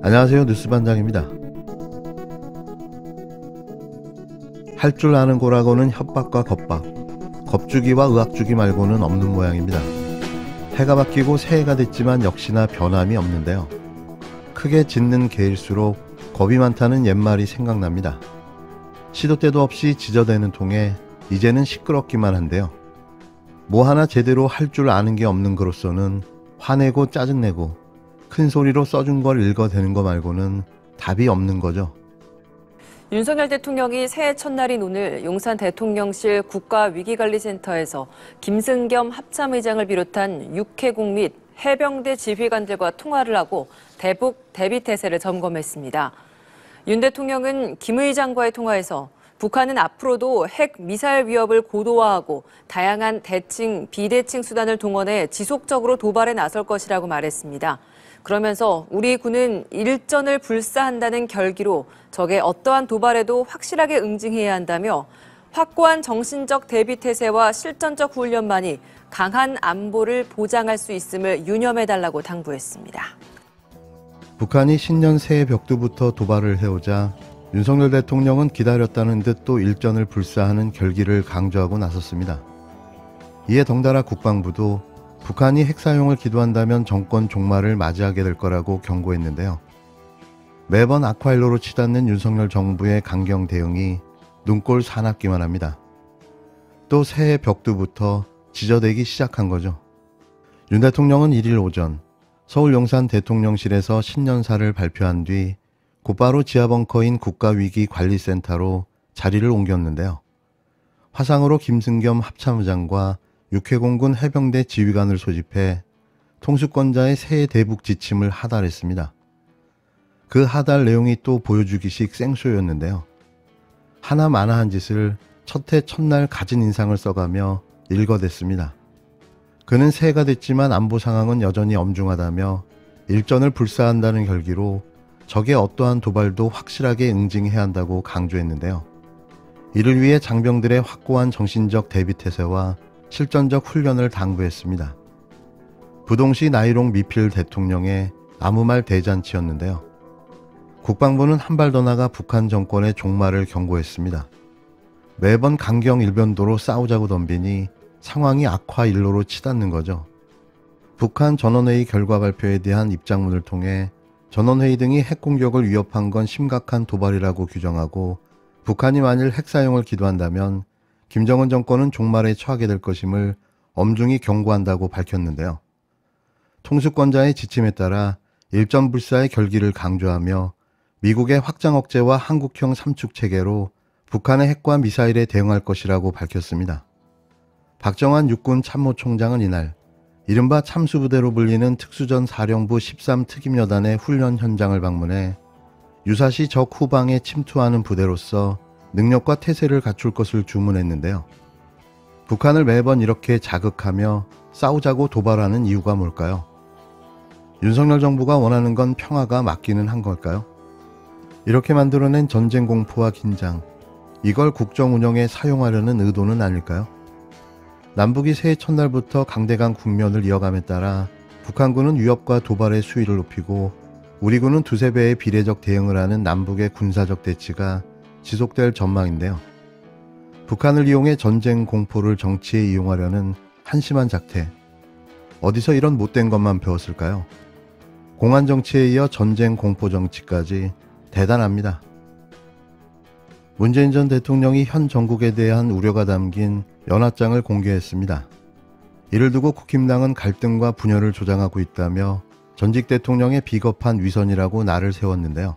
안녕하세요, 뉴스반장입니다. 할 줄 아는 거라고는 협박과 겁박, 겁주기와 의학주기 말고는 없는 모양입니다. 해가 바뀌고 새해가 됐지만 역시나 변함이 없는데요. 크게 짖는 개일수록 겁이 많다는 옛말이 생각납니다. 시도 때도 없이 짖어대는 통에 이제는 시끄럽기만 한데요. 뭐 하나 제대로 할 줄 아는 게 없는 그로서는 화내고 짜증내고 큰 소리로 써준 걸 읽어대는 거 말고는 답이 없는 거죠. 윤석열 대통령이 새해 첫날인 오늘 용산 대통령실 국가위기관리센터에서 김승겸 합참의장을 비롯한 육해공 및 해병대 지휘관들과 통화를 하고 대북 대비태세를 점검했습니다. 윤 대통령은 김 의장과의 통화에서 북한은 앞으로도 핵 미사일 위협을 고도화하고 다양한 대칭, 비대칭 수단을 동원해 지속적으로 도발에 나설 것이라고 말했습니다. 그러면서 우리 군은 일전을 불사한다는 결기로 적의 어떠한 도발에도 확실하게 응징해야 한다며 확고한 정신적 대비태세와 실전적 훈련만이 강한 안보를 보장할 수 있음을 유념해달라고 당부했습니다. 북한이 신년 새해 벽두부터 도발을 해오자 윤석열 대통령은 기다렸다는 듯 또 일전을 불사하는 결기를 강조하고 나섰습니다. 이에 덩달아 국방부도 북한이 핵 사용을 기도한다면 정권 종말을 맞이하게 될 거라고 경고했는데요. 매번 악화일로로 치닫는 윤석열 정부의 강경 대응이 눈꼴 사납기만 합니다. 또 새해 벽두부터 짖어대기 시작한 거죠. 윤 대통령은 1일 오전 서울 용산 대통령실에서 신년사를 발표한 뒤 곧바로 지하벙커인 국가위기관리센터로 자리를 옮겼는데요. 화상으로 김승겸 합참의장과 육해공군 해병대 지휘관을 소집해 통수권자의 새해 대북 지침을 하달했습니다. 그 하달 내용이 또 보여주기식 생쇼였는데요. 하나마나한 짓을 첫해 첫날 가진 인상을 써가며 읽어댔습니다. 그는 새해가 됐지만 안보 상황은 여전히 엄중하다며 일전을 불사한다는 결기로 적의 어떠한 도발도 확실하게 응징해야 한다고 강조했는데요. 이를 위해 장병들의 확고한 정신적 대비태세와 실전적 훈련을 당부했습니다. 부동시 나이롱 미필 대통령의 아무 말 대잔치였는데요. 국방부는 한 발 더 나가 북한 정권의 종말을 경고했습니다. 매번 강경 일변도로 싸우자고 덤비니 상황이 악화일로로 치닫는 거죠. 북한 전원회의 결과 발표에 대한 입장문을 통해 전원회의 등이 핵공격을 위협한 건 심각한 도발이라고 규정하고 북한이 만일 핵 사용을 기도한다면 김정은 정권은 종말에 처하게 될 것임을 엄중히 경고한다고 밝혔는데요. 통수권자의 지침에 따라 일전 불사의 결기를 강조하며 미국의 확장 억제와 한국형 삼축 체계로 북한의 핵과 미사일에 대응할 것이라고 밝혔습니다. 박정환 육군 참모총장은 이날 이른바 참수부대로 불리는 특수전 사령부 13특임여단의 훈련 현장을 방문해 유사시 적 후방에 침투하는 부대로서 능력과 태세를 갖출 것을 주문했는데요. 북한을 매번 이렇게 자극하며 싸우자고 도발하는 이유가 뭘까요? 윤석열 정부가 원하는 건 평화가 맞기는 한 걸까요? 이렇게 만들어낸 전쟁 공포와 긴장, 이걸 국정 운영에 사용하려는 의도는 아닐까요? 남북이 새해 첫날부터 강대강 국면을 이어감에 따라 북한군은 위협과 도발의 수위를 높이고 우리 군은 두세 배의 비례적 대응을 하는 남북의 군사적 대치가 지속될 전망인데요. 북한을 이용해 전쟁 공포를 정치에 이용하려는 한심한 작태. 어디서 이런 못된 것만 배웠을까요? 공안 정치에 이어 전쟁 공포 정치까지 대단합니다. 문재인 전 대통령이 현 정국에 대한 우려가 담긴 연하장을 공개했습니다. 이를 두고 국힘당은 갈등과 분열을 조장하고 있다며 전직 대통령의 비겁한 위선이라고 날을 세웠는데요.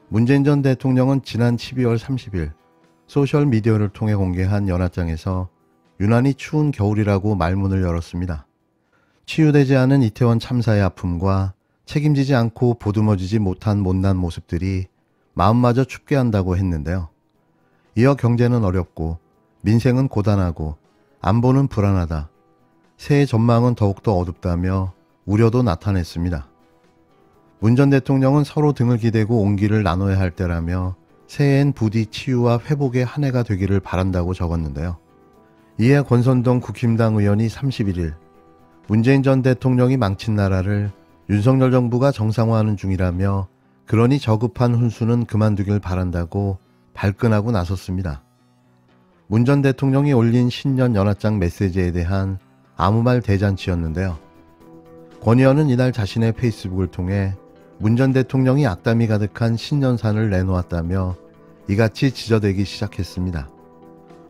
문재인 전 대통령은 지난 12월 30일 소셜미디어를 통해 공개한 연하장에서 유난히 추운 겨울이라고 말문을 열었습니다. 치유되지 않은 이태원 참사의 아픔과 책임지지 않고 보듬어지지 못한 못난 모습들이 마음마저 춥게 한다고 했는데요. 이어 경제는 어렵고 민생은 고단하고 안보는 불안하다. 새해 전망은 더욱더 어둡다며 우려도 나타냈습니다. 문 전 대통령은 서로 등을 기대고 온기를 나눠야 할 때라며 새해엔 부디 치유와 회복의 한 해가 되기를 바란다고 적었는데요. 이에 권선동 국힘당 의원이 31일 문재인 전 대통령이 망친 나라를 윤석열 정부가 정상화하는 중이라며 그러니 저급한 훈수는 그만두길 바란다고 발끈하고 나섰습니다. 문 전 대통령이 올린 신년 연합장 메시지에 대한 아무 말 대잔치였는데요. 권 의원은 이날 자신의 페이스북을 통해 문 전 대통령이 악담이 가득한 신년산을 내놓았다며 이같이 지저대기 시작했습니다.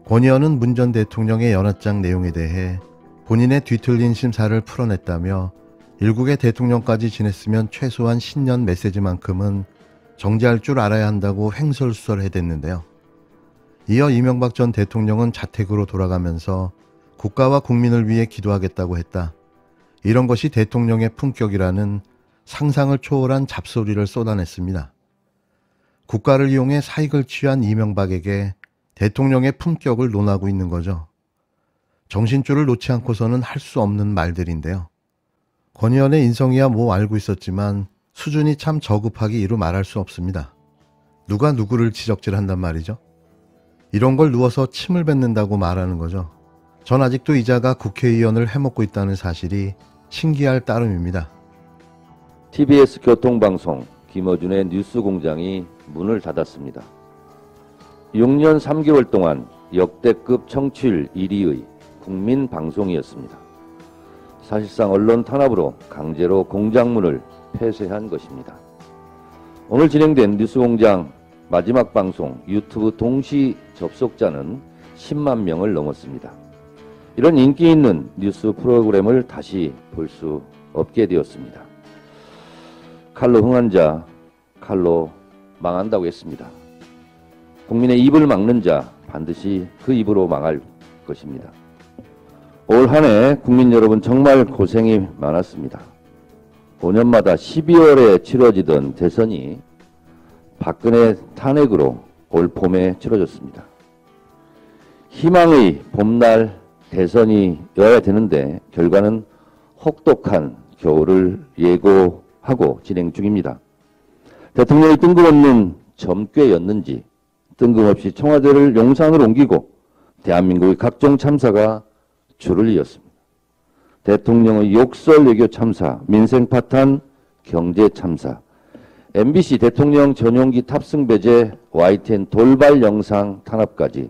권 의원은 문 전 대통령의 연합장 내용에 대해 본인의 뒤틀린 심사를 풀어냈다며 일국의 대통령까지 지냈으면 최소한 신년 메시지만큼은 정제할 줄 알아야 한다고 횡설수설해댔는데요. 이어 이명박 전 대통령은 자택으로 돌아가면서 국가와 국민을 위해 기도하겠다고 했다. 이런 것이 대통령의 품격이라는 상상을 초월한 잡소리를 쏟아냈습니다. 국가를 이용해 사익을 취한 이명박에게 대통령의 품격을 논하고 있는 거죠. 정신줄을 놓지 않고서는 할 수 없는 말들인데요. 권 의원의 인성이야 뭐 알고 있었지만 수준이 참 저급하기 이루 말할 수 없습니다. 누가 누구를 지적질한단 말이죠. 이런 걸 누워서 침을 뱉는다고 말하는 거죠. 전 아직도 이자가 국회의원을 해먹고 있다는 사실이 신기할 따름입니다. TBS 교통방송 김어준의 뉴스공장이 문을 닫았습니다. 6년 3개월 동안 역대급 청취율 1위의 국민방송이었습니다. 사실상 언론 탄압으로 강제로 공장문을 폐쇄한 것입니다. 오늘 진행된 뉴스공장 마지막 방송 유튜브 동시 접속자는 10만 명을 넘었습니다. 이런 인기 있는 뉴스 프로그램을 다시 볼 수 없게 되었습니다. 칼로 흥한 자 칼로 망한다고 했습니다. 국민의 입을 막는 자 반드시 그 입으로 망할 것입니다. 올 한 해 국민 여러분 정말 고생이 많았습니다. 5년마다 12월에 치러지던 대선이 박근혜 탄핵으로 올 봄에 치러졌습니다. 희망의 봄날 대선이어야 되는데 결과는 혹독한 겨울을 예고하고 진행 중입니다. 대통령이 뜬금없는 점괘였는지 뜬금없이 청와대를 용산으로 옮기고 대한민국의 각종 참사가 줄을 이었습니다. 대통령의 욕설 외교 참사, 민생 파탄, 경제 참사, MBC 대통령 전용기 탑승 배제, YTN 돌발 영상 탄압까지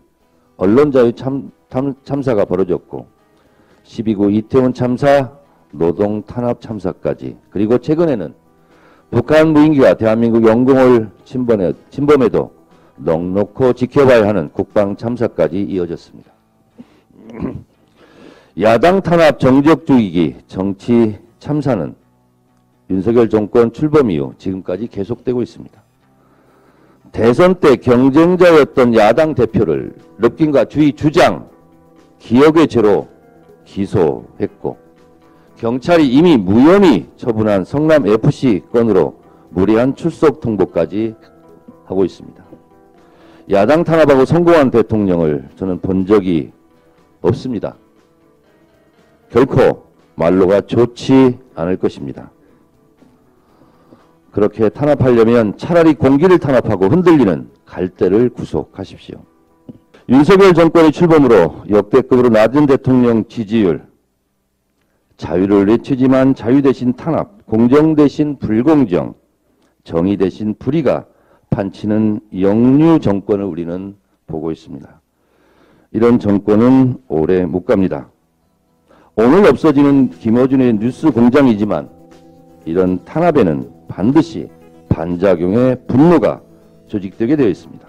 언론 자유 참사가 벌어졌고 12구 이태원 참사, 노동 탄압 참사까지 그리고 최근에는 북한 무인기가 대한민국 영공을 침범해도 넉넉히 지켜봐야 하는 국방 참사까지 이어졌습니다. 야당 탄압 정적주의기 정치 참사는 윤석열 정권 출범 이후 지금까지 계속되고 있습니다. 대선 때 경쟁자였던 야당 대표를 릅김과 주의 주장, 기억의 죄로 기소했고 경찰이 이미 무혐의 처분한 성남FC 건으로 무리한 출석 통보까지 하고 있습니다. 야당 탄압하고 성공한 대통령을 저는 본 적이 없습니다. 결코 말로가 좋지 않을 것입니다. 그렇게 탄압하려면 차라리 공기를 탄압하고 흔들리는 갈대를 구속하십시오. 윤석열 정권의 출범으로 역대급으로 낮은 대통령 지지율, 자유를 외치지만 자유 대신 탄압, 공정 대신 불공정, 정의 대신 불의가 판치는 역류 정권을 우리는 보고 있습니다. 이런 정권은 오래 못 갑니다. 오늘 없어지는 김어준의 뉴스 공장이지만 이런 탄압에는 반드시 반작용의 분노가 조직되게 되어 있습니다.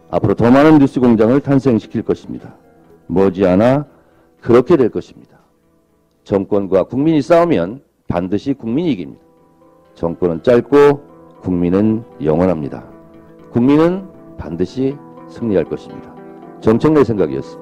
앞으로 더 많은 뉴스 공장을 탄생시킬 것입니다. 머지않아 그렇게 될 것입니다. 정권과 국민이 싸우면 반드시 국민이 이깁니다. 정권은 짧고 국민은 영원합니다. 국민은 반드시 승리할 것입니다. 정청래 생각이었습니다.